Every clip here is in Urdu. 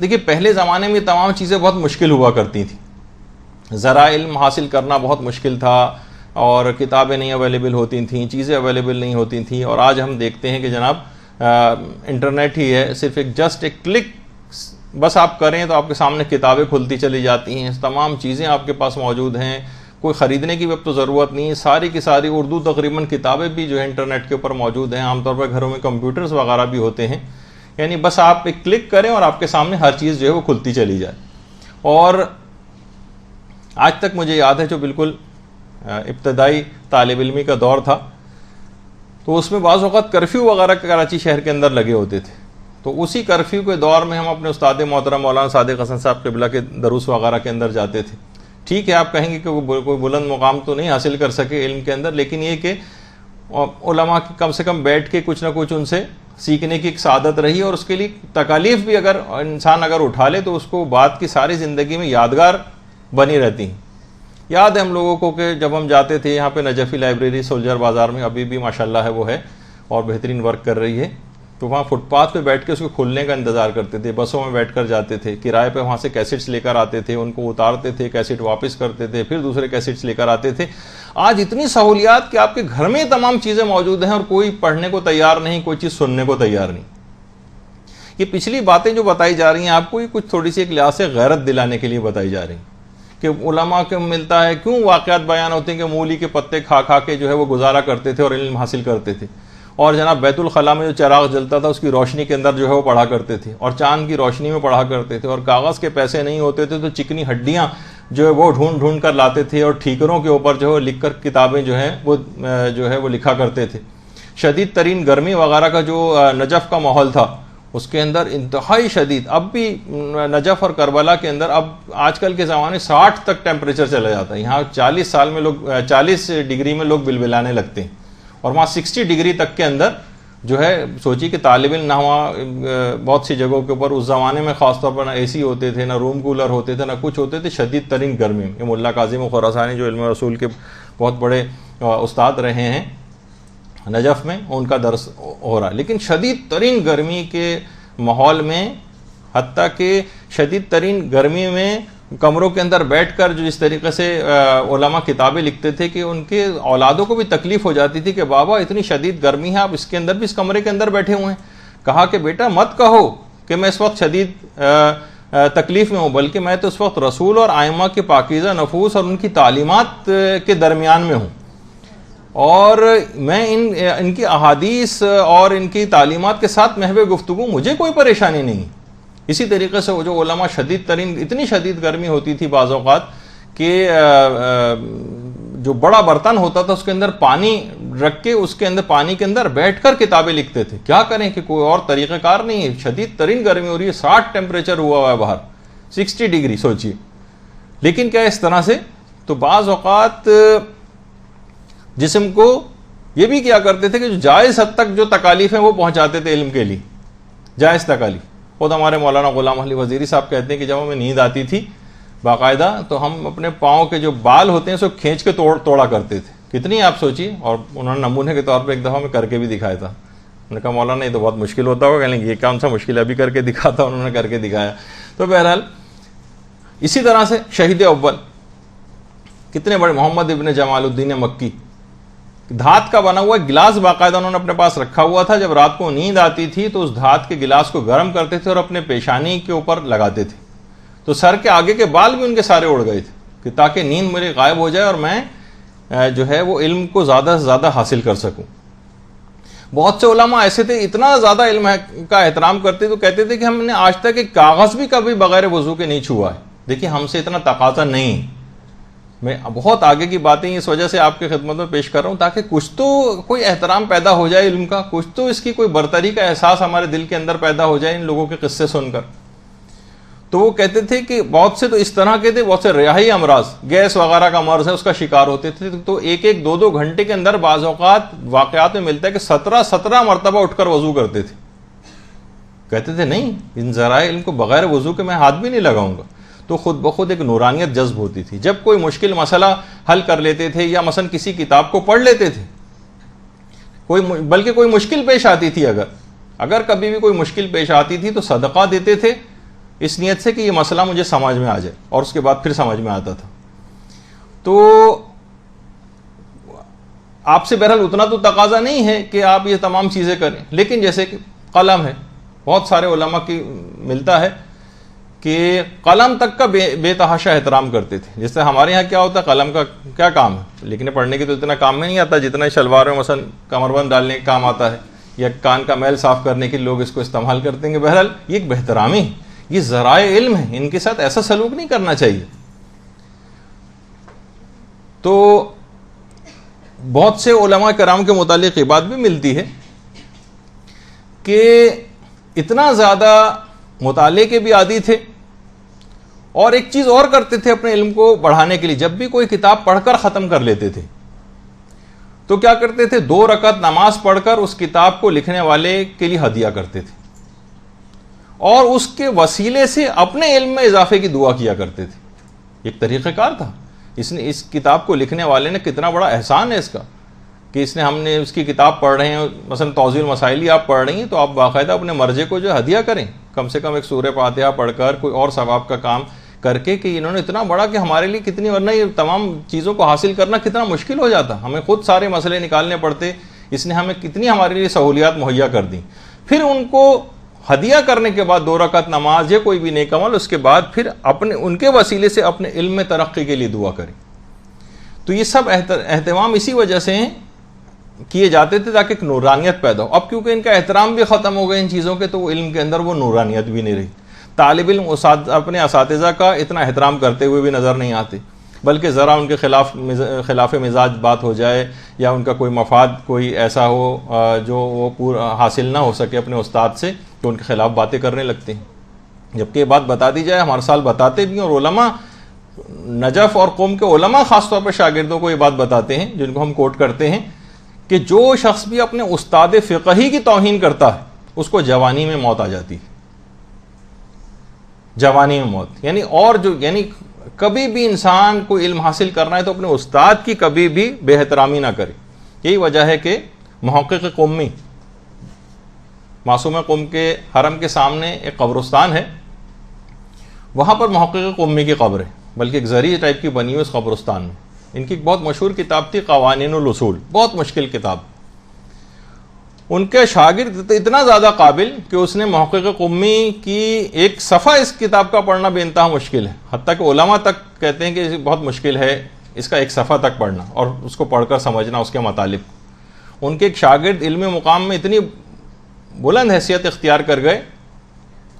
دیکھیے پہلے زمانے میں تمام چیزیں بہت مشکل ہوا کرتی تھیں، ذرائع علم حاصل کرنا بہت مشکل تھا، اور کتابیں نہیں اویلیبل ہوتی تھیں، چیزیں اویلیبل نہیں ہوتی تھیں. اور آج ہم دیکھتے ہیں کہ جناب انٹرنیٹ ہی ہے، صرف جسٹ ایک کلک بس آپ کریں تو آپ کے سامنے کتابیں کھلتی چلی جاتی ہیں، تمام چیزیں آپ کے پاس موجود ہیں، کوئی خریدنے کی اب تو ضرورت نہیں ہے. ساری کی ساری اردو تقریباً کتابیں بھی جو ہے انٹرنیٹ کے اوپر موجود ہیں. عام طور پر گھروں میں کمپیوٹرز وغیرہ بھی ہوتے ہیں، یعنی بس آپ ایک کلک کریں اور آپ کے سامنے ہر چیز جو ہے وہ کھلتی چلی جائے. اور آج تک مجھے یاد ہے جو بالکل ابتدائی طالب علمی کا دور تھا، تو اس میں بعض اوقات کرفیو وغیرہ کراچی شہر کے اندر لگے ہوتے تھے. تو اسی کرفیو کے دور میں ہم اپنے استاد محترم مولانا صادق حسن صاحب قبلہ کے دروس وغیرہ کے اندر جاتے تھے. ٹھیک ہے آپ کہیں گے کہ وہ کوئی بلند مقام تو نہیں حاصل کر سکے علم کے اندر، لیکن یہ کہ علماء کی کم سے کم بیٹھ کے کچھ نہ کچھ ان سے سیکھنے کی ایک سعادت رہی، اور اس کے لیے تکالیف بھی اگر انسان اٹھا لے تو اس کو بعد کی ساری زندگی میں یادگار بنی رہتی ہیں. یاد ہے ہم لوگوں کو کہ جب ہم جاتے تھے یہاں پہ نجفی لائبریری سولجر بازار میں، ابھی بھی ماشاءاللہ ہے وہ ہے اور بہترین ورک کر رہی ہے، تو وہاں فٹ پاتھ پہ بیٹھ کے اس کو کھلنے کا انتظار کرتے تھے. بسوں میں بیٹھ کر جاتے تھے، کرائے پہ وہاں سے کیسٹس لے کر آتے تھے، ان کو اتارتے تھے، کیسٹ واپس کرتے تھے، پھر دوسرے کیسٹس لے کر آتے تھے. آج اتنی سہولیات کہ آپ کے گھر میں تمام چیزیں موجود ہیں اور کوئی پڑھنے کو تیار نہیں، کوئی چیز سننے کو تیار نہیں. یہ پچھلی باتیں جو بتائی جا رہی ہیں آپ کو، یہ کچھ تھوڑی سی ایک لحاظ سے غیرت دلانے کے لیے بتائی جا رہی ہیں کہ علماء کو ملتا ہے. کیوں واقعات بیان ہوتے ہیں کہ مولی کے پتے کھا کھا کے جو ہے وہ گزارا کرتے تھے اور علم حاصل کرتے تھے، اور جناب بیت الخلاء میں جو چراغ جلتا تھا اس کی روشنی کے اندر جو ہے وہ پڑھا کرتے تھے، اور چاند کی روشنی میں پڑھا کرتے تھے، اور کاغذ کے پیسے نہیں ہوتے تھے تو چکنی ہڈیاں جو ہے وہ ڈھونڈ ڈھونڈ کر لاتے تھے، اور ٹھیکروں کے اوپر جو ہے لکھ کر کتابیں جو ہے وہ لکھا کرتے تھے. شدید ترین گرمی وغیرہ کا جو نجف کا ماحول تھا اس کے اندر انتہائی شدید، اب بھی نجف اور کربلا کے اندر اب آج کل کے زمانے 60 تک ٹیمپریچر چلا جاتا ہے. یہاں 40 ڈگری میں لوگ بلبلانے لگتے ہیں، اور وہاں 60 ڈگری تک کے اندر جو ہے سوچی کہ طالب علم نہ وہاں بہت سی جگہوں کے اوپر اس زمانے میں خاص طور پر نہ اے سی ہوتے تھے، نہ روم کولر ہوتے تھے، نہ کچھ ہوتے تھے. شدید ترین گرمی میں ملا کاظم خراسانی جو علم رسول کے بہت بڑے استاد رہے ہیں نجف میں، ان کا درس ہو رہا ہے. لیکن شدید ترین گرمی کے ماحول میں، حتیٰ کہ شدید ترین گرمی میں کمروں کے اندر بیٹھ کر جو اس طریقے سے علماء کتابیں لکھتے تھے کہ ان کے اولادوں کو بھی تکلیف ہو جاتی تھی کہ بابا اتنی شدید گرمی ہے، آپ اس کے اندر بھی اس کمرے کے اندر بیٹھے ہوئے ہیں. کہا کہ بیٹا مت کہو کہ میں اس وقت شدید تکلیف میں ہوں، بلکہ میں تو اس وقت رسول اور ائمہ کے پاکیزہ نفوس اور ان کی تعلیمات کے درمیان میں ہوں، اور میں ان کی احادیث اور ان کی تعلیمات کے ساتھ محو گفتگو، مجھے کوئی پریشانی نہیں. اسی طریقے سے وہ جو علماء شدید ترین، اتنی شدید گرمی ہوتی تھی بعض اوقات کہ جو بڑا برتن ہوتا تھا اس کے اندر پانی رکھ کے اس کے اندر پانی کے اندر بیٹھ کر کتابیں لکھتے تھے. کیا کریں کہ کوئی اور طریقہ کار نہیں ہے، شدید ترین گرمی ہو رہی ہے، 60 ٹیمپریچر ہوا ہے باہر، 60 ڈگری سوچیے. لیکن کیا اس طرح سے تو بعض اوقات جسم کو یہ بھی کیا کرتے تھے کہ جو جائز حد تک جو تکالیف ہیں وہ پہنچاتے تھے علم کے لیے، جائز تکالیف. خود ہمارے مولانا غلام علی وزیری صاحب کہتے ہیں کہ جب ہمیں نیند آتی تھی باقاعدہ تو ہم اپنے پاؤں کے جو بال ہوتے ہیں اس کو کھینچ کے توڑا کرتے تھے. کتنی آپ سوچیے. اور انہوں نے نمونے کے طور پہ ایک دفعہ میں کر کے بھی دکھایا تھا. انہوں نے کہا مولانا یہ تو بہت مشکل ہوتا ہوگا، کہنے یہ کون سا مشکل ہے، ابھی کر کے دکھاتا. انہوں نے کر کے دکھایا. تو بہرحال اسی طرح سے شہید اول کتنے بڑے محمد ابن جمال الدین مکی، دھات کا بنا ہوا گلاس باقاعدہ انہوں نے اپنے پاس رکھا ہوا تھا. جب رات کو نیند آتی تھی تو اس دھات کے گلاس کو گرم کرتے تھے اور اپنے پیشانی کے اوپر لگاتے تھے، تو سر کے آگے کے بال بھی ان کے سارے اڑ گئے تھے کہ تاکہ نیند میری غائب ہو جائے اور میں جو ہے وہ علم کو زیادہ سے زیادہ حاصل کر سکوں. بہت سے علماء ایسے تھے اتنا زیادہ علم کا احترام کرتے تو کہتے تھے کہ ہم نے آج تک ایک کاغذ بھی کبھی بغیر وضو کے نہیں چھوا ہے. دیکھیے ہم سے اتنا تقاضا نہیں. میں بہت آگے کی باتیں اس وجہ سے آپ کی خدمت میں پیش کر رہا ہوں تاکہ کچھ تو کوئی احترام پیدا ہو جائے علم کا، کچھ تو اس کی کوئی برتری کا احساس ہمارے دل کے اندر پیدا ہو جائے ان لوگوں کے قصے سن کر. تو وہ کہتے تھے کہ بہت سے تو اس طرح کے تھے، بہت سے ریاحی امراض، گیس وغیرہ کا مرض ہے اس کا شکار ہوتے تھے، تو ایک ایک دو دو گھنٹے کے اندر بعض اوقات واقعات میں ملتا ہے کہ 17 مرتبہ اٹھ کر وضو کرتے تھے. کہتے تھے نہیں ان ذرائع علم کو بغیر وضو کے میں ہاتھ بھی نہیں لگاؤں گا. تو خود بخود ایک نورانیت جذب ہوتی تھی. جب کوئی مشکل مسئلہ حل کر لیتے تھے یا مثلا کسی کتاب کو پڑھ لیتے تھے، بلکہ کوئی مشکل پیش آتی تھی، اگر کبھی بھی کوئی مشکل پیش آتی تھی تو صدقہ دیتے تھے اس نیت سے کہ یہ مسئلہ مجھے سمجھ میں آ جائے، اور اس کے بعد پھر سمجھ میں آتا تھا. تو آپ سے بہرحال اتنا تو تقاضا نہیں ہے کہ آپ یہ تمام چیزیں کریں، لیکن جیسے کہ قلم ہے، بہت سارے علماء کی ملتا ہے کہ قلم تک کا بے تحاشا احترام کرتے تھے. جیسے ہمارے یہاں کیا ہوتا ہے، قلم کا کیا کام ہے، لکھنے پڑھنے کی تو اتنا کام میں نہیں آتا جتنا شلوار میں مثلا کمر بند ڈالنے کا کام آتا ہے، یا کان کا میل صاف کرنے کے لوگ اس کو استعمال کرتے ہیں. بہرحال یہ ایک بہترامی ہے، یہ ذرائع علم ہے، ان کے ساتھ ایسا سلوک نہیں کرنا چاہیے. تو بہت سے علماء کرام کے متعلق یہ بات بھی ملتی ہے کہ اتنا زیادہ مطالعے کے بھی عادی تھے، اور ایک چیز اور کرتے تھے اپنے علم کو بڑھانے کے لیے. جب بھی کوئی کتاب پڑھ کر ختم کر لیتے تھے تو کیا کرتے تھے، 2 رکعت نماز پڑھ کر اس کتاب کو لکھنے والے کے لیے ہدیہ کرتے تھے، اور اس کے وسیلے سے اپنے علم میں اضافے کی دعا کیا کرتے تھے. ایک طریقہ کار تھا. اس کتاب کو لکھنے والے نے کتنا بڑا احسان ہے اس کا کہ ہم نے اس کی کتاب پڑھ رہے ہیں، مثلا توضیح المسائل ہی آپ پڑھ رہی ہیں تو آپ باقاعدہ اپنے مرجے کو جو ہدیہ کریں، کم سے کم ایک سورہ فاتحہ پڑھ کر کوئی اور ثواب کا کام کر کے، کہ انہوں نے اتنا بڑا کہ ہمارے لیے کتنی، ورنہ یہ تمام چیزوں کو حاصل کرنا کتنا مشکل ہو جاتا، ہمیں خود سارے مسئلے نکالنے پڑتے. اس نے ہمیں کتنی ہمارے لیے سہولیات مہیا کر دیں. پھر ان کو ہدیہ کرنے کے بعد 2 رکعت نماز یا کوئی بھی نیک عمل، اس کے بعد پھر اپنے ان کے وسیلے سے اپنے علم میں ترقی کے لیے دعا کریں. تو یہ سب اہتمام اسی وجہ سے کیے جاتے تھے تاکہ ایک نورانیت پیدا ہو. اب کیونکہ ان کا احترام بھی ختم ہو گیا ان چیزوں کے، تو وہ علم کے اندر وہ نورانیت بھی نہیں رہی. طالب علم اپنے اساتذہ کا اتنا احترام کرتے ہوئے بھی نظر نہیں آتے، بلکہ ذرا ان کے خلاف مزاج بات ہو جائے، یا ان کا کوئی مفاد کوئی ایسا ہو جو وہ پورا حاصل نہ ہو سکے اپنے استاد سے، تو ان کے خلاف باتیں کرنے لگتے ہیں. جبکہ یہ بات بتا دی جائے، ہمارے سال بتاتے بھی ہیں، اور علماء نجف اور قوم کے علماء خاص طور پر شاگردوں کو یہ بات بتاتے ہیں، جن کو ہم کوٹ کرتے ہیں، کہ جو شخص بھی اپنے استاد فقہی کی توہین کرتا ہے اس کو جوانی میں موت آ جاتی ہے. جوانی میں موت یعنی کبھی بھی انسان کو علم حاصل کرنا ہے تو اپنے استاد کی کبھی بھی بے احترامی نہ کرے. یہی وجہ ہے کہ محقق قمی، معصوم قم کے حرم کے سامنے ایک قبرستان ہے، وہاں پر محقق قمی کی قبر ہے، بلکہ ایک زرعی ٹائپ کی بنی ہوئی اس قبرستان میں. ان کی ایک بہت مشہور کتاب تھی قوانین الاصول، بہت مشکل کتاب. ان کے شاگرد اتنا زیادہ قابل کہ اس نے محقق قمی کی ایک صفحہ اس کتاب کا پڑھنا بے انتہا مشکل ہے، حتیٰ کہ علماء تک کہتے ہیں کہ بہت مشکل ہے اس کا ایک صفحہ تک پڑھنا اور اس کو پڑھ کر سمجھنا اس کے مطالب. ان کے ایک شاگرد علم مقام میں اتنی بلند حیثیت اختیار کر گئے،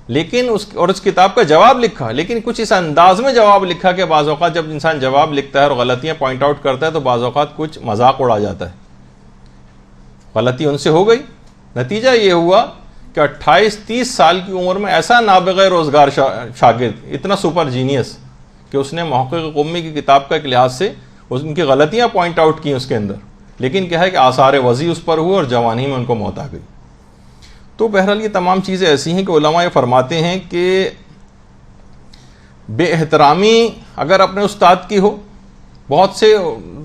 لیکن اس کتاب کا جواب لکھا، لیکن کچھ اس انداز میں جواب لکھا کہ بعض اوقات جب انسان جواب لکھتا ہے اور غلطیاں پوائنٹ آؤٹ کرتا ہے تو بعض اوقات کچھ مذاق اڑا جاتا ہے. غلطی ان سے ہو گئی، نتیجہ یہ ہوا کہ 28-30 سال کی عمر میں ایسا نابغہ روزگار شاگرد، اتنا سپر جینیس کہ اس نے محقق قمی کی کتاب کا ایک لحاظ سے ان کی غلطیاں پوائنٹ آؤٹ کی اس کے اندر، لیکن کیا ہے کہ آثار وضع اس پر ہوئے اور جوانی میں ان کو موت آ گئی. تو بہرحال یہ تمام چیزیں ایسی ہیں کہ علماء یہ فرماتے ہیں کہ بے احترامی اگر اپنے استاد کی ہو، بہت سے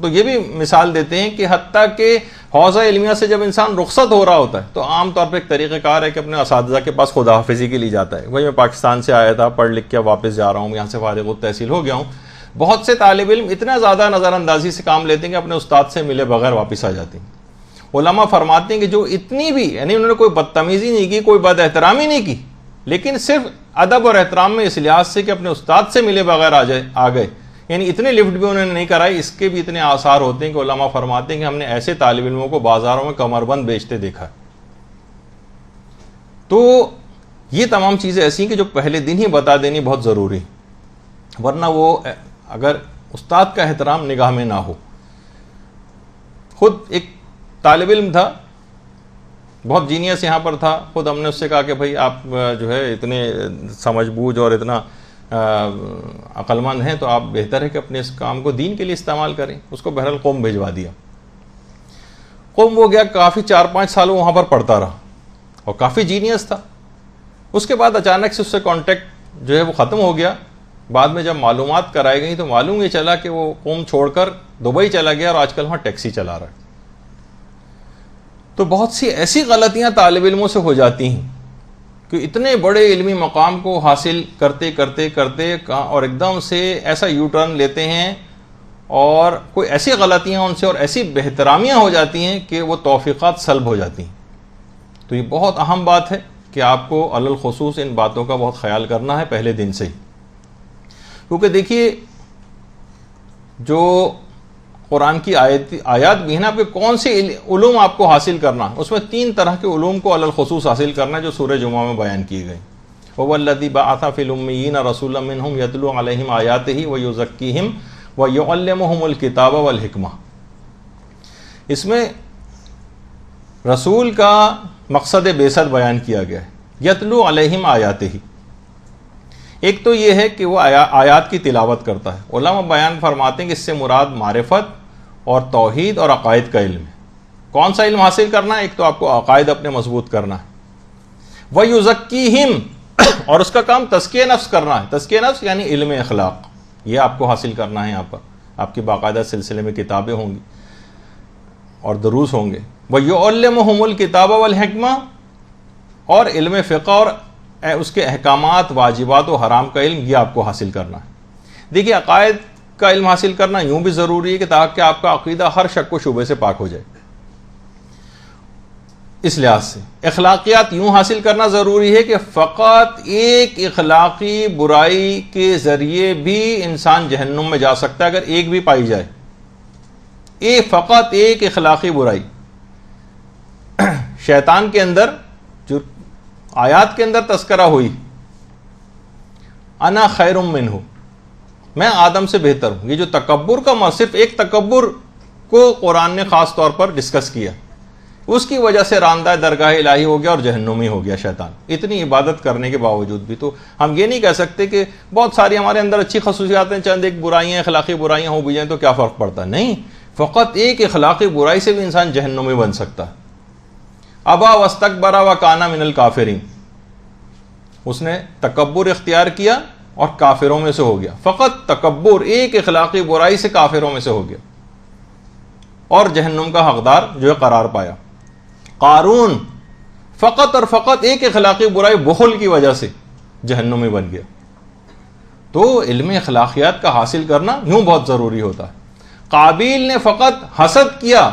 تو یہ بھی مثال دیتے ہیں کہ حتیٰ کہ حوزہ علمیہ سے جب انسان رخصت ہو رہا ہوتا ہے تو عام طور پہ ایک طریقہ کار ہے کہ اپنے اساتذہ کے پاس خدا حافظی کے لیے جاتا ہے. وہی میں پاکستان سے آیا تھا، پڑھ لکھ کے واپس جا رہا ہوں، یہاں سے فارغ التحصیل ہو گیا ہوں. بہت سے طالب علم اتنا زیادہ نظر اندازی سے کام لیتے ہیں کہ اپنے استاد سے ملے بغیر واپس آ جاتے ہیں. علماء فرماتے ہیں کہ جو اتنی بھی، یعنی انہوں نے کوئی بدتمیزی نہیں کی، کوئی بد احترامی نہیں کی، لیکن صرف ادب اور احترام میں اس لحاظ سے کہ اپنے استاد سے ملے بغیر آ گئے، یعنی اتنے لفٹ بھی انہوں نے نہیں کرائی، اس کے بھی اتنے آثار ہوتے ہیں کہ علماء فرماتے ہیں کہ ہم نے ایسے طالب علموں کو بازاروں میں کمر بند بیچتے دیکھا. تو یہ تمام چیزیں ایسی ہیں کہ جو پہلے دن ہی بتا دینی بہت ضروری، ورنہ وہ اگر استاد کا احترام نگاہ میں نہ ہو. خود ایک طالب علم تھا، بہت جینیس یہاں پر تھا، خود ہم نے اس سے کہا کہ بھائی آپ جو ہے اتنے سمجھ بوجھ اور اتنا عقل مند ہیں تو آپ بہتر ہے کہ اپنے اس کام کو دین کے لیے استعمال کریں. اس کو بہرحال قوم بھجوا دیا. قوم وہ گیا، کافی 4-5 سال وہاں پر پڑھتا رہا اور کافی جینیس تھا. اس کے بعد اچانک سے اس سے کانٹیکٹ جو ہے وہ ختم ہو گیا. بعد میں جب معلومات کرائی گئی تو معلوم یہ چلا کہ وہ قوم چھوڑ کر دبئی چلا گیا اور آج کل وہاں ٹیکسی چلا رہا ہے. تو بہت سی ایسی غلطیاں طالب علموں سے ہو جاتی ہیں کہ اتنے بڑے علمی مقام کو حاصل کرتے کرتے کرتے اور ایک دم سے ایسا یو ٹرن لیتے ہیں اور کوئی ایسی غلطیاں ان سے اور ایسی بہترامیاں ہو جاتی ہیں کہ وہ توفیقات سلب ہو جاتی ہیں۔ تو یہ بہت اہم بات ہے کہ آپ کو علی الخصوص ان باتوں کا بہت خیال کرنا ہے پہلے دن سے ہی، کیونکہ دیکھیے جو قرآن کی آیات بھی ہیں نا، آپ کے کون سے علوم آپ کو حاصل کرنا، اس میں 3 طرح کے علوم کو علی الخصوص حاصل کرنا ہے جو سورہ جمعہ میں بیان کیے گئے۔ وَهُوَ الَّذِي بَعَثَ فِي الْأُمِّيِّينَ رَسُولًا مِّنْهُمْ يَتْلُو عَلَيْهِمْ آيَاتِهِ وَيُزَكِّيهِمْ وَيُعَلِّمُهُمُ الْكِتَابَ وَالْحِكْمَةَ۔ اس میں رسول کا مقصد بعثت بیان کیا گیا ہے، یتلو علیہم آیاتہ۔ ایک تو یہ ہے کہ وہ آیات کی تلاوت کرتا ہے۔ علماء بیان فرماتے ہیں کہ اس سے مراد معرفت اور توحید اور عقائد کا علم ہے۔ کون سا علم حاصل کرنا ہے؟ ایک تو آپ کو عقائد اپنے مضبوط کرنا ہے، وَيُزَكِّيهِمْ، اور اس کا کام تزکیہ نفس کرنا ہے۔ تزکیہ نفس یعنی علم اخلاق، یہ آپ کو حاصل کرنا ہے۔ یہاں پر آپ کی باقاعدہ سلسلے میں کتابیں ہوں گی اور دروس ہوں گے۔ وَيُعَلِّمُهُمُ الْكِتَابَ وَالْحِكْمَةَ، اور علم فقہ اور اس کے احکامات، واجبات و حرام کا علم، یہ آپ کو حاصل کرنا ہے۔ دیکھیے عقائد کا علم حاصل کرنا یوں بھی ضروری ہے کہ تاکہ آپ کا عقیدہ ہر شک و شبہ سے پاک ہو جائے۔ اس لحاظ سے اخلاقیات یوں حاصل کرنا ضروری ہے کہ فقط ایک اخلاقی برائی کے ذریعے بھی انسان جہنم میں جا سکتا ہے اگر ایک بھی پائی جائے، فقط ایک اخلاقی برائی۔ شیطان کے اندر جو آیات کے اندر تذکرہ ہوئی، انا خیر منہ، میں آدم سے بہتر ہوں، یہ جو تکبر کا صرف ایک تکبر کو قرآن نے خاص طور پر ڈسکس کیا، اس کی وجہ سے راندہ درگاہ الہی ہو گیا اور جہنمی ہو گیا شیطان، اتنی عبادت کرنے کے باوجود بھی۔ تو ہم یہ نہیں کہہ سکتے کہ بہت ساری ہمارے اندر اچھی خصوصیات ہیں، چند ایک برائیاں اخلاقی برائیاں ہو بھی جائیں تو کیا فرق پڑتا ہے؟ نہیں، فقط ایک اخلاقی برائی سے بھی انسان جہنمی بن سکتا ہے۔ ابا واستکبر وکان من الکافرین، اس نے تکبر اختیار کیا اور کافروں میں سے ہو گیا۔ فقط تکبر، ایک اخلاقی برائی سے کافروں میں سے ہو گیا اور جہنم کا حقدار جو ہے قرار پایا۔ قارون فقط اور فقط ایک اخلاقی برائی بخل کی وجہ سے جہنمی بن گیا۔ تو علم اخلاقیات کا حاصل کرنا یوں بہت ضروری ہوتا ہے۔ قابیل نے فقط حسد کیا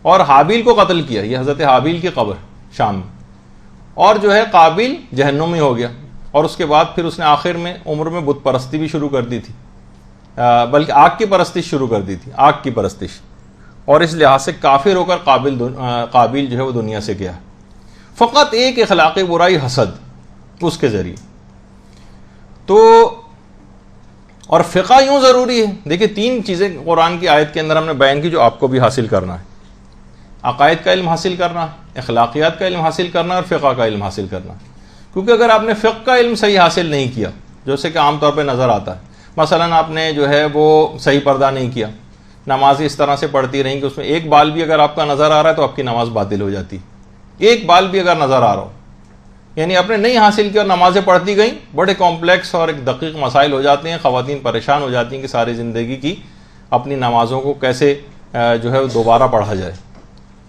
اور حابیل کو قتل کیا، یہ حضرت حابیل کی قبر شام میں، اور جو ہے قابیل جہنمی ہو گیا، اور اس کے بعد پھر اس نے آخر میں عمر میں بت پرستی بھی شروع کر دی تھی، بلکہ آگ کی پرستش شروع کر دی تھی، آگ کی پرستش، اور اس لحاظ سے کافر ہو کر قابیل جو ہے وہ دنیا سے گیا۔ فقط ایک اخلاقی برائی حسد، اس کے ذریعے۔ تو اور فقہ یوں ضروری ہے، دیکھیں 3 چیزیں قرآن کی آیت کے اندر ہم نے بیان کی جو آپ کو بھی حاصل کرنا ہے۔ عقائد کا علم حاصل کرنا، اخلاقیات کا علم حاصل کرنا اور فقہ کا علم حاصل کرنا۔ کیونکہ اگر آپ نے فقہ کا علم صحیح حاصل نہیں کیا، جیسے کہ عام طور پہ نظر آتا ہے، مثلا آپ نے جو ہے وہ صحیح پردہ نہیں کیا، نماز اس طرح سے پڑھتی رہیں کہ اس میں ایک بال بھی اگر آپ کا نظر آ رہا ہے تو آپ کی نماز باطل ہو جاتی، ایک بال بھی اگر نظر آ رہا ہو، یعنی آپ نے نہیں حاصل کیا اور نمازیں پڑھتی گئیں، بڑے کمپلیکس اور ایک دقیق مسائل ہو جاتے ہیں، خواتین پریشان ہو جاتی ہیں کہ ساری زندگی کی اپنی نمازوں کو کیسے جو ہے دوبارہ پڑھا جائے۔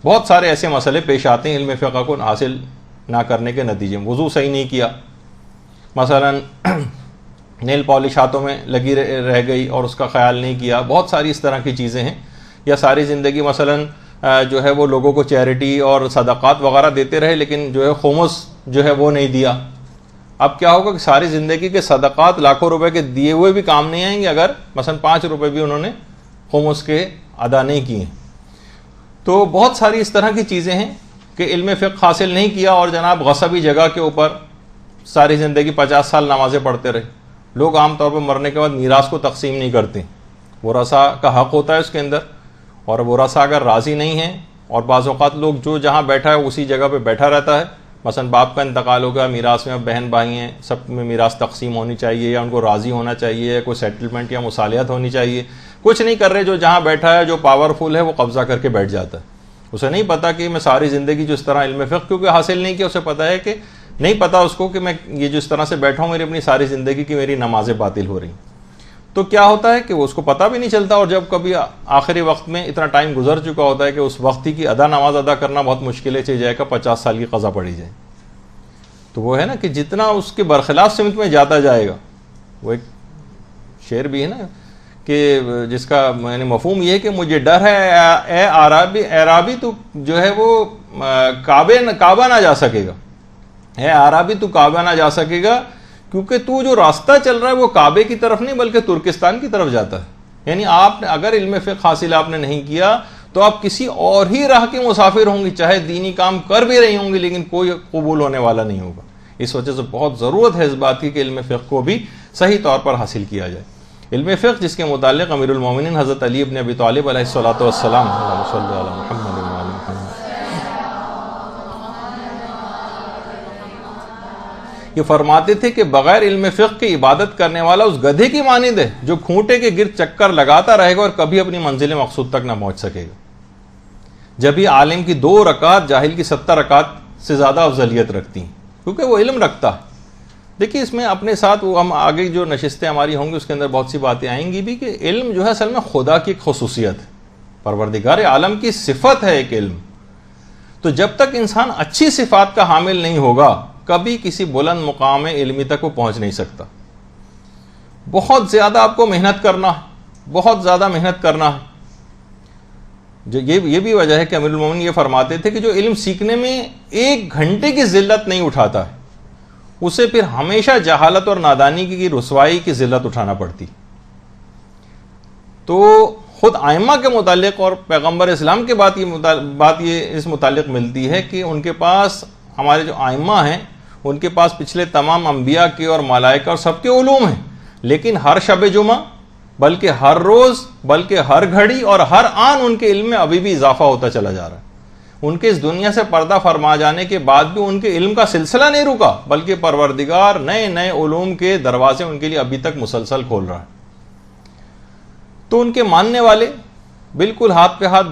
بہت سارے ایسے مسئلے پیش آتے ہیں علم فقہ کو حاصل نہ کرنے کے نتیجے میں۔ وضو صحیح نہیں کیا، مثلا نیل پالش ہاتھوں میں لگی رہ گئی اور اس کا خیال نہیں کیا، بہت ساری اس طرح کی چیزیں ہیں۔ یا ساری زندگی مثلا جو ہے وہ لوگوں کو چیریٹی اور صدقات وغیرہ دیتے رہے، لیکن جو ہے خمس جو ہے وہ نہیں دیا۔ اب کیا ہوگا کہ ساری زندگی کے صدقات لاکھوں روپے کے دیے ہوئے بھی کام نہیں آئیں گے اگر مثلا 5 روپے بھی انہوں نے خمس کے ادا نہیں کیے۔ تو بہت ساری اس طرح کی چیزیں ہیں کہ علم فقہ حاصل نہیں کیا اور جناب غصبی جگہ کے اوپر ساری زندگی 50 سال نمازیں پڑھتے رہے۔ لوگ عام طور پر مرنے کے بعد میراث کو تقسیم نہیں کرتے، ورثاء کا حق ہوتا ہے اس کے اندر، اور ورثاء اگر راضی نہیں ہیں، اور بعض اوقات لوگ جو جہاں بیٹھا ہے اسی جگہ پہ بیٹھا رہتا ہے، مثلا باپ کا انتقال ہو گیا، میراث میں بہن بھائی ہیں، سب میں میراث تقسیم ہونی چاہیے، یا ان کو راضی ہونا چاہیے، یا کوئی سیٹلمنٹ یا مصالحت ہونی چاہیے، کچھ نہیں کر رہے، جو جہاں بیٹھا ہے جو پاورفل ہے وہ قبضہ کر کے بیٹھ جاتا ہے۔ اسے نہیں پتا کہ میں ساری زندگی جو اس طرح علم فقہ کیونکہ حاصل نہیں کیا، اسے پتا ہے کہ نہیں پتا اس کو کہ میں یہ جو اس طرح سے بیٹھا ہوں میری اپنی ساری زندگی کی میری نمازیں باطل ہو رہی، تو کیا ہوتا ہے کہ وہ اس کو پتہ بھی نہیں چلتا، اور جب کبھی آخری وقت میں اتنا ٹائم گزر چکا ہوتا ہے کہ اس وقت ہی کی نماز ادا کرنا بہت مشکل ہے، چاہے جائے گا 50 سال کی قضا پڑی جائے۔ تو تو وہ ہے نا کہ جتنا اس کے برخلاف سمت میں جاتا جائے گا، وہ ایک شعر بھی ہے نا کہ جس کا یعنی مفہوم یہ ہے کہ مجھے ڈر ہے اے عرابی تو جو ہے وہ کعبہ نہ جا سکے گا، اے عرابی تو کعبہ نہ جا سکے گا، کیونکہ تو جو راستہ چل رہا ہے وہ کعبے کی طرف نہیں بلکہ ترکستان کی طرف جاتا ہے۔ یعنی آپ نے اگر علم فقہ حاصل آپ نے نہیں کیا تو آپ کسی اور ہی راہ کے مسافر ہوں گے، چاہے دینی کام کر بھی رہی ہوں گی لیکن کوئی قبول ہونے والا نہیں ہوگا۔ اس وجہ سے بہت ضرورت ہے اس بات کی کہ علم فقہ کو بھی صحیح طور پر حاصل کیا جائے۔ علم فقہ جس کے متعلق امیر المومنین حضرت علی ابن ابی طالب علیہ الصلوۃ والسلام یہ فرماتے تھے کہ بغیر علم فقہ کی عبادت کرنے والا اس گدھے کی مانند ہے جو کھونٹے کے گرد چکر لگاتا رہے گا اور کبھی اپنی منزل مقصود تک نہ پہنچ سکے گا۔ جبھی عالم کی 2 رکعت جاہل کی 70 رکعت سے زیادہ افضلیت رکھتی ہیں، کیونکہ وہ علم رکھتا ہے۔ دیکھیے اس میں اپنے ساتھ وہ ہم آگے جو نشستیں ہماری ہوں گی اس کے اندر بہت سی باتیں آئیں گی بھی کہ علم جو ہے اصل میں خدا کی ایک خصوصیت ہے، پروردگار عالم کی صفت ہے ایک علم۔ تو جب تک انسان اچھی صفات کا حامل نہیں ہوگا کبھی کسی بلند مقام علمی تک وہ پہنچ نہیں سکتا۔ بہت زیادہ آپ کو محنت کرنا ہے، بہت زیادہ محنت کرنا ہے۔ یہ بھی وجہ ہے کہ امیر المومنین یہ فرماتے تھے کہ جو علم سیکھنے میں 1 گھنٹے کی ذلت نہیں اٹھاتا ہے اسے پھر ہمیشہ جہالت اور نادانی کی رسوائی کی ذلت اٹھانا پڑتی۔ تو خود ائمہ کے متعلق اور پیغمبر اسلام کے بات یہ اس متعلق ملتی ہے کہ ان کے پاس ہمارے جو ائمہ ہیں ان کے پاس پچھلے تمام انبیاء کے اور ملائکہ اور سب کے علوم ہیں، لیکن ہر شب جمعہ بلکہ ہر روز بلکہ ہر گھڑی اور ہر آن ان کے علم میں ابھی بھی اضافہ ہوتا چلا جا رہا ہے۔ ان کے اس دنیا سے پردہ فرما جانے کے بعد بھی ان کے علم کا سلسلہ نہیں رکا، بلکہ پروردگار نئے نئے علوم کے دروازے ان کے لیے ابھی تک مسلسل کھول رہا ہے۔ تو ان کے ماننے والے بالکل ہاتھ پہ ہاتھ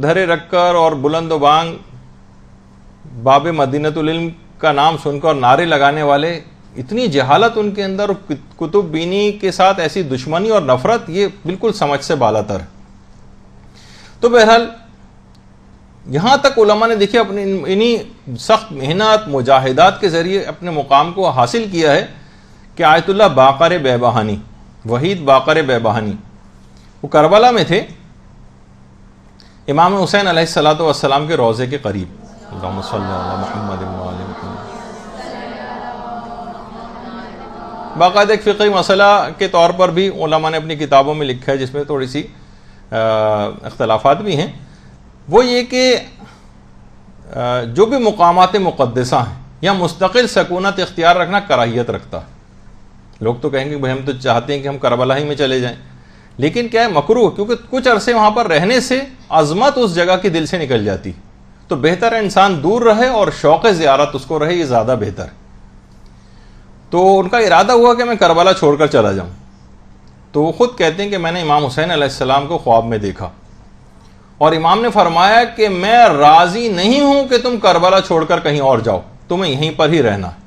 دھرے رکھ کر اور بلند و بانگ باب مدینۃ العلم کا نام سن کر نعرے لگانے والے، اتنی جہالت ان کے اندر، کتب بینی کے ساتھ ایسی دشمنی اور نفرت، یہ بالکل سمجھ سے بالا تر ہے۔ تو بہرحال یہاں تک علماء نے دیکھیں اپنی انہی سخت محنت مجاہدات کے ذریعے اپنے مقام کو حاصل کیا ہے کہ آیت اللہ باقر بے بہانی، وحید باقر بے بہانی، وہ کربلا میں تھے، امام حسین علیہ الصلوۃ والسلام کے روضے کے قریب۔ اللہم صلی علی محمد و آل محمد۔ باقاعدہ ایک فقہی مسئلہ کے طور پر بھی علماء نے اپنی کتابوں میں لکھا ہے جس میں تھوڑی سی اختلافات بھی ہیں، وہ یہ کہ جو بھی مقامات مقدسہ ہیں یا مستقل سکونت اختیار رکھنا کراہیت رکھتا ہے۔ لوگ تو کہیں گے بھائی ہم تو چاہتے ہیں کہ ہم کربلا ہی میں چلے جائیں، لیکن کیا ہے مکروہ، کیونکہ کچھ عرصے وہاں پر رہنے سے عظمت اس جگہ کی دل سے نکل جاتی، تو بہتر ہے انسان دور رہے اور شوق زیارت اس کو رہے، یہ زیادہ بہتر ہے۔ تو ان کا ارادہ ہوا کہ میں کربلا چھوڑ کر چلا جاؤں، تو وہ خود کہتے ہیں کہ میں نے امام حسین علیہ السلام کو خواب میں دیکھا اور امام نے فرمایا کہ میں راضی نہیں ہوں کہ تم کربلا چھوڑ کر کہیں اور جاؤ، تمہیں یہیں پر ہی رہنا ہے۔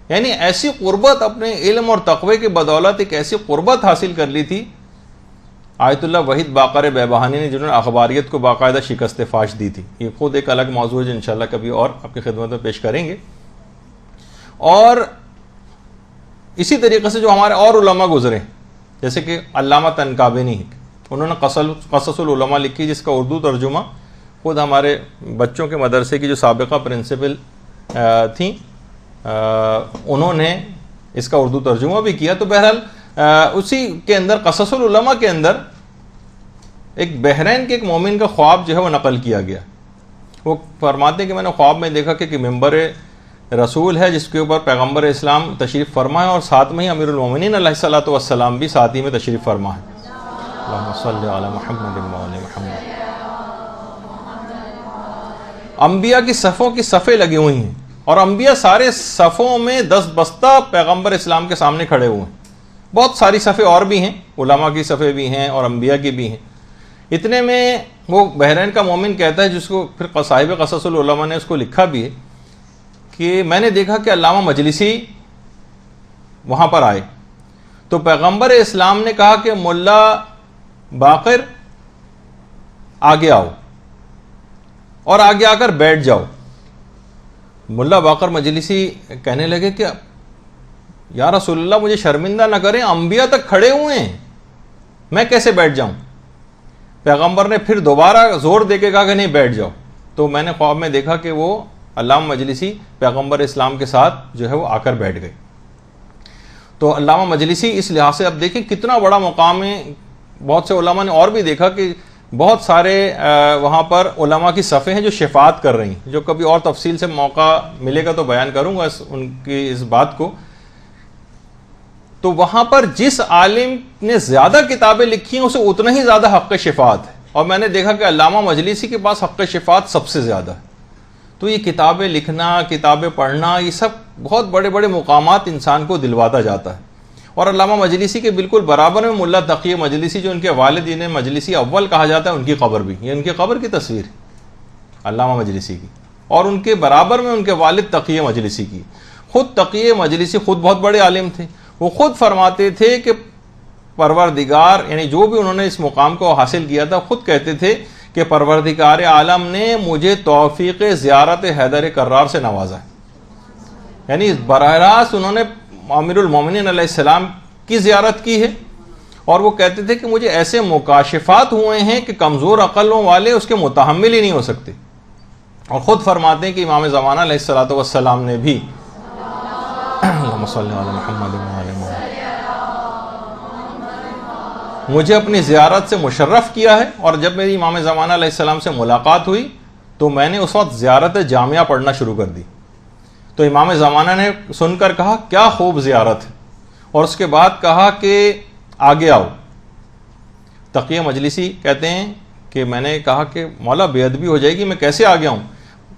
یعنی ایسی قربت اپنے علم اور تقوی کی بدولت ایک ایسی قربت حاصل کر لی تھی آیت اللہ وحید باقر بے بہانی نے، جنہوں نے اخباریت کو باقاعدہ شکست فاش دی تھی۔ یہ خود ایک الگ موضوع ہے جو انشاءاللہ کبھی اور آپ کی خدمت میں پیش کریں گے۔ اور اسی طریقے سے جو ہمارے اور علماء گزرے جیسے کہ علامہ تنکابینی، انہوں نے قصص العلماء لکھی جس کا اردو ترجمہ خود ہمارے بچوں کے مدرسے کی جو سابقہ پرنسپل تھیں انہوں نے اس کا اردو ترجمہ بھی کیا۔ تو بہرحال اسی کے اندر قصص العلماء کے اندر ایک بحرین کے ایک مومن کا خواب جو ہے وہ نقل کیا گیا۔ وہ فرماتے ہیں کہ میں نے خواب میں دیکھا کہ ممبر رسول ہے جس کے اوپر پیغمبر اسلام تشریف فرما ہے اور ساتھ میں ہی امیر المومنین علیہ الصلوۃ والسلام بھی ساتھ ہی میں تشریف فرما ہے۔ اللہم صلی علی محمد و آل محمد۔ انبیاء کی صفوں کی صفیں لگی ہوئی ہیں اور انبیاء سارے صفوں میں دست بستہ پیغمبر اسلام کے سامنے کھڑے ہوئے ہیں۔ بہت ساری صفیں اور بھی ہیں، علماء کی صفیں بھی ہیں اور انبیاء کی بھی ہیں۔ اتنے میں وہ بحرین کا مومن کہتا ہے، جس کو پھر صاحب قصص العلماء نے اس کو لکھا بھی ہے، کہ میں نے دیکھا کہ علامہ مجلسی وہاں پر آئے تو پیغمبر اسلام نے کہا کہ ملا باقر آگے آؤ اور آگے آ کر بیٹھ جاؤ۔ ملا باقر مجلسی کہنے لگے کہ یا رسول اللہ مجھے شرمندہ نہ کریں، انبیاء تک کھڑے ہوئے ہیں، میں کیسے بیٹھ جاؤں؟ پیغمبر نے پھر دوبارہ زور دے کے کہا کہ نہیں بیٹھ جاؤ. تو میں نے خواب میں دیکھا کہ وہ علامہ مجلسی پیغمبر اسلام کے ساتھ جو ہے وہ آ کر بیٹھ گئے. تو علامہ مجلسی اس لحاظ سے اب دیکھیں کتنا بڑا مقام ہے. بہت سے علماء نے اور بھی دیکھا کہ بہت سارے وہاں پر علماء کی صفیں ہیں جو شفاعت کر رہی ہیں، جو کبھی اور تفصیل سے موقع ملے گا تو بیان کروں گا ان کی اس بات کو. تو وہاں پر جس عالم نے زیادہ کتابیں لکھی ہیں اسے اتنا ہی زیادہ حق شفاعت ہے، اور میں نے دیکھا کہ علامہ مجلسی کے پاس حق شفاعت سب سے زیادہ ہے. تو یہ کتابیں لکھنا، کتابیں پڑھنا، یہ سب بہت بڑے بڑے مقامات انسان کو دلواتا جاتا ہے. اور علامہ مجلسی کے بالکل برابر میں ملا تقی مجلسی جو ان کے والدین مجلسی اول کہا جاتا ہے، ان کی قبر بھی، یہ ان کی قبر کی تصویر ہے علامہ مجلسی کی، اور ان کے برابر میں ان کے والد تقی مجلسی کی. خود تقی مجلسی خود بہت بڑے عالم تھے. وہ خود فرماتے تھے کہ پروردگار، یعنی جو بھی انہوں نے اس مقام کو حاصل کیا تھا، خود کہتے تھے کہ پروردگار عالم نے مجھے توفیق زیارت حیدر کرار سے نوازا ہے. یعنی براہ راست انہوں نے امیر المومنین علیہ السلام کی زیارت کی ہے، اور وہ کہتے تھے کہ مجھے ایسے مکاشفات ہوئے ہیں کہ کمزور عقلوں والے اس کے متحمل ہی نہیں ہو سکتے. اور خود فرماتے ہیں کہ امام زمانہ علیہ الصلوۃ والسلام نے بھی اللہم صلی علی محمد وعلی محمد مجھے اپنی زیارت سے مشرف کیا ہے. اور جب میری امام زمانہ علیہ السلام سے ملاقات ہوئی تو میں نے اس وقت زیارت جامعہ پڑھنا شروع کر دی. تو امام زمانہ نے سن کر کہا کیا خوب زیارت ہے، اور اس کے بعد کہا کہ آگے آؤ. تقی مجلسی کہتے ہیں کہ میں نے کہا کہ مولا بے ادبی ہو جائے گی، میں کیسے آگے آؤں؟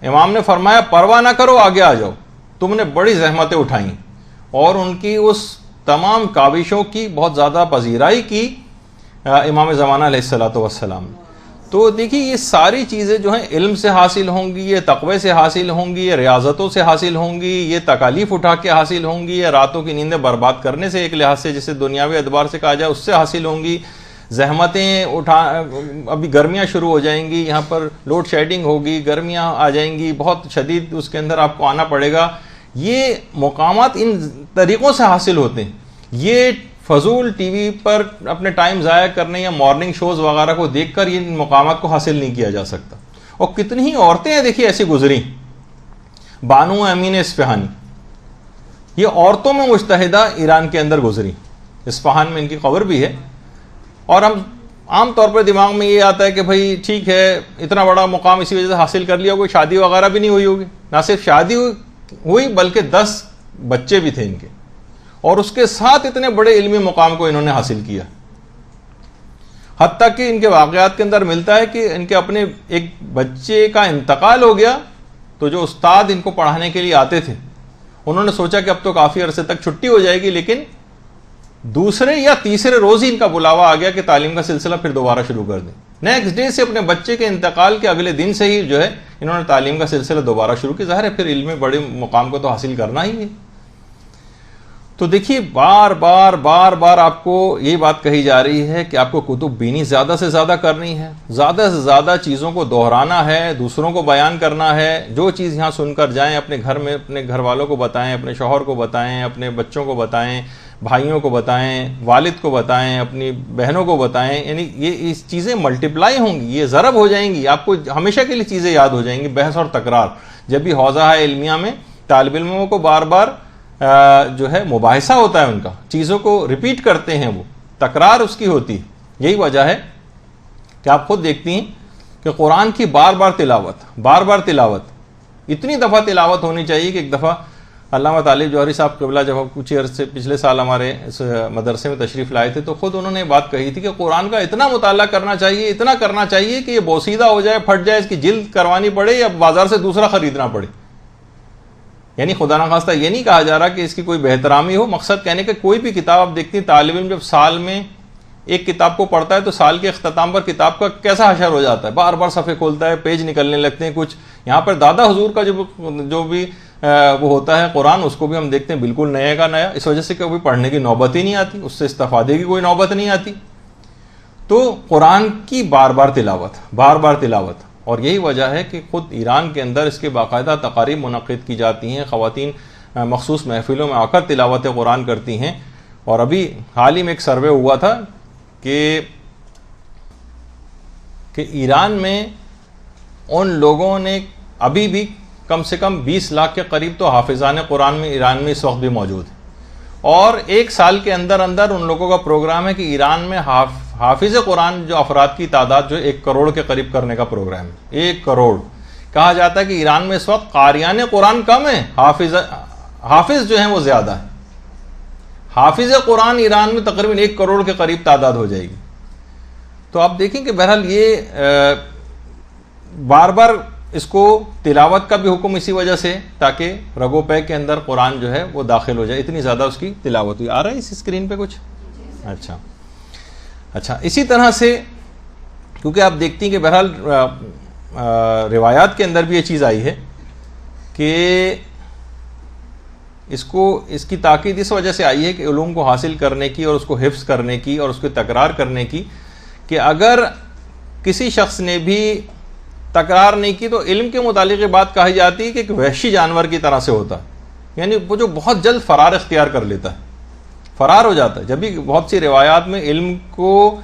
امام نے فرمایا پرواہ نہ کرو، آگے آ جاؤ، تم نے بڑی زحمتیں اٹھائیں. اور ان کی اس تمام کاوشوں کی بہت زیادہ پذیرائی کی امام زمانہ علیہ الصلوۃ والسلام. تو دیکھیے یہ ساری چیزیں جو ہیں علم سے حاصل ہوں گی، یہ تقوی سے حاصل ہوں گی، یہ ریاضتوں سے حاصل ہوں گی، یہ تکالیف اٹھا کے حاصل ہوں گی، یہ راتوں کی نیندیں برباد کرنے سے ایک لحاظ سے جسے دنیاوی اعتبار سے کہا جائے اس سے حاصل ہوں گی. زحمتیں ابھی گرمیاں شروع ہو جائیں گی، یہاں پر لوڈ شیڈنگ ہوگی، گرمیاں آ جائیں گی، بہت شدید اس کے اندر آپ کو آنا پڑے گا. یہ مقامات ان طریقوں سے حاصل ہوتے ہیں. یہ فضول ٹی وی پر اپنے ٹائم ضائع کرنے یا مارننگ شوز وغیرہ کو دیکھ کر ان مقامات کو حاصل نہیں کیا جا سکتا. اور کتنی ہی عورتیں ہیں دیکھیے ایسی گزری. بانو امین اصفہانی یہ عورتوں میں مجتہدہ ایران کے اندر گزری، اصفہان میں ان کی قبر بھی ہے. اور ہم عام طور پر دماغ میں یہ آتا ہے کہ بھائی ٹھیک ہے اتنا بڑا مقام اسی وجہ سے حاصل کر لیا، کوئی شادی وغیرہ بھی نہیں ہوئی ہوگی. نہ صرف شادی ہوئی بلکہ 10 بچے بھی تھے ان کے، اور اس کے ساتھ اتنے بڑے علمی مقام کو انہوں نے حاصل کیا. حتیٰ کہ ان کے واقعات کے اندر ملتا ہے کہ ان کے اپنے ایک بچے کا انتقال ہو گیا تو جو استاد ان کو پڑھانے کے لیے آتے تھے انہوں نے سوچا کہ اب تو کافی عرصے تک چھٹی ہو جائے گی، لیکن دوسرے یا تیسرے روز ہی ان کا بلاوا آ گیا کہ تعلیم کا سلسلہ پھر دوبارہ شروع کر دیں. نیکسٹ ڈے سے اپنے بچے کے انتقال کے اگلے دن سے ہی جو ہے انہوں نے تعلیم کا سلسلہ دوبارہ شروع کیا. ظاہر ہے پھر علم میں بڑے مقام کو تو حاصل کرنا ہی ہے. تو دیکھیے بار بار آپ کو یہ بات کہی جا رہی ہے کہ آپ کو کتب بینی زیادہ سے زیادہ کرنی ہے، زیادہ سے زیادہ چیزوں کو دہرانا ہے، دوسروں کو بیان کرنا ہے. جو چیز یہاں سن کر جائیں اپنے گھر میں اپنے گھر والوں کو بتائیں، اپنے شوہر کو بتائیں، اپنے بچوں کو بتائیں، بھائیوں کو بتائیں، والد کو بتائیں، اپنی بہنوں کو بتائیں. یعنی یہ چیزیں ملٹیپلائی ہوں گی، یہ ضرب ہو جائیں گی، آپ کو ہمیشہ کے لیے چیزیں یاد ہو جائیں گی. بحث اور تکرار جب بھی حوزہ ہے علمیہ میں طالب علموں کو بار بار جو ہے مباحثہ ہوتا ہے، ان کا چیزوں کو ریپیٹ کرتے ہیں، وہ تکرار اس کی ہوتی ہے. یہی وجہ ہے کہ آپ خود دیکھتی ہیں کہ قرآن کی بار بار تلاوت اتنی دفعہ تلاوت ہونی چاہیے کہ ایک دفعہ علامہ طالب جوہری صاحب قبلہ جب کچھ عرصے پچھلے سال ہمارے اس مدرسے میں تشریف لائے تھے تو خود انہوں نے بات کہی تھی کہ قرآن کا اتنا مطالعہ کرنا چاہیے، اتنا کرنا چاہیے کہ یہ بوسیدہ ہو جائے، پھٹ جائے، اس کی جلد کروانی پڑے یا بازار سے دوسرا خریدنا پڑے. یعنی خدا نخواستہ یہ نہیں کہا جا رہا کہ اس کی کوئی بہترامی ہو، مقصد کہنے کہ کوئی بھی کتاب آپ دیکھتی ہیں طالب علم جب سال میں ایک کتاب کو پڑھتا ہے تو سال کے اختتام پر کتاب کا کیسا حشر ہو جاتا ہے، بار بار صفحے کھولتا ہے، پیج نکلنے لگتے ہیں. کچھ یہاں پر دادا حضور کا جو بھی وہ ہوتا ہے قرآن، اس کو بھی ہم دیکھتے ہیں بالکل نئے کا نیا، اس وجہ سے کہ کبھی پڑھنے کی نوبت ہی نہیں آتی، اس سے استفادے کی کوئی نوبت نہیں آتی. تو قرآن کی بار بار تلاوت اور یہی وجہ ہے کہ خود ایران کے اندر اس کے باقاعدہ تقاریب منعقد کی جاتی ہیں، خواتین مخصوص محفلوں میں آ کر تلاوت قرآن کرتی ہیں. اور ابھی حال ہی میں ایک سروے ہوا تھا کہ ایران میں ان لوگوں نے ابھی بھی کم سے کم 20 لاکھ کے قریب تو حافظان قرآن میں ایران میں اس وقت بھی موجود ہیں، اور ایک سال کے اندر اندر ان لوگوں کا پروگرام ہے کہ ایران میں حافظ قرآن جو افراد کی تعداد جو 1 کروڑ کے قریب کرنے کا پروگرام ہے. 1 کروڑ. کہا جاتا ہے کہ ایران میں اس وقت قاریان قرآن کم ہیں، حافظ جو ہیں وہ زیادہ ہیں. حافظ قرآن ایران میں تقریباً 1 کروڑ کے قریب تعداد ہو جائے گی. تو آپ دیکھیں کہ بہرحال یہ بار بار اس کو تلاوت کا بھی حکم اسی وجہ سے تاکہ رگو پے کے اندر قرآن جو ہے وہ داخل ہو جائے، اتنی زیادہ اس کی تلاوت ہوئی. آ رہا ہے اس اسکرین پہ کچھ؟ اچھا. اسی طرح سے کیونکہ آپ دیکھتی ہیں کہ بہرحال روایات کے اندر بھی یہ چیز آئی ہے کہ اس کی تاکید اس وجہ سے آئی ہے کہ علوم کو حاصل کرنے کی اور اس کو حفظ کرنے کی اور اس کو تکرار کرنے کی، کہ اگر کسی شخص نے بھی تکرار نہیں کی تو علم کے متعلق یہ بات کہی جاتی ہے کہ ایک وحشی جانور کی طرح سے ہوتا ہے، یعنی وہ جو بہت جلد فرار اختیار کر لیتا ہے، فرار ہو جاتا ہے. جب بھی بہت سی روایات میں علم کو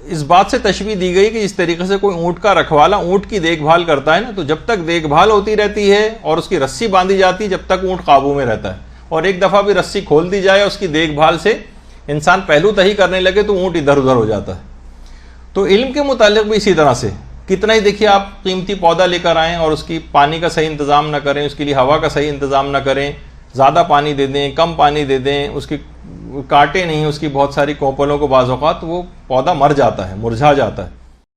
اس بات سے تشبیہ دی گئی کہ جس طریقے سے کوئی اونٹ کا رکھوالا اونٹ کی دیکھ بھال کرتا ہے نا، تو جب تک دیکھ بھال ہوتی رہتی ہے اور اس کی رسی باندھی جاتی ہے جب تک اونٹ قابو میں رہتا ہے، اور ایک دفعہ بھی رسی کھول دی جائے اس کی دیکھ بھال سے انسان پہلو تہی کرنے لگے تو اونٹ ادھر ادھر ہو جاتا ہے. تو علم کے متعلق بھی اسی طرح سے کتنا ہی دیکھیے آپ قیمتی پودا لے کر آئیں اور اس کی پانی کا صحیح انتظام نہ کریں، اس کے لیے ہوا کا صحیح انتظام نہ کریں، زیادہ پانی دے دیں کم پانی دے دیں، اس کی کاٹے نہیں اس کی بہت ساری کوپلوں کو، بعض اوقات وہ پودا مر جاتا ہے، مرجھا جاتا ہے.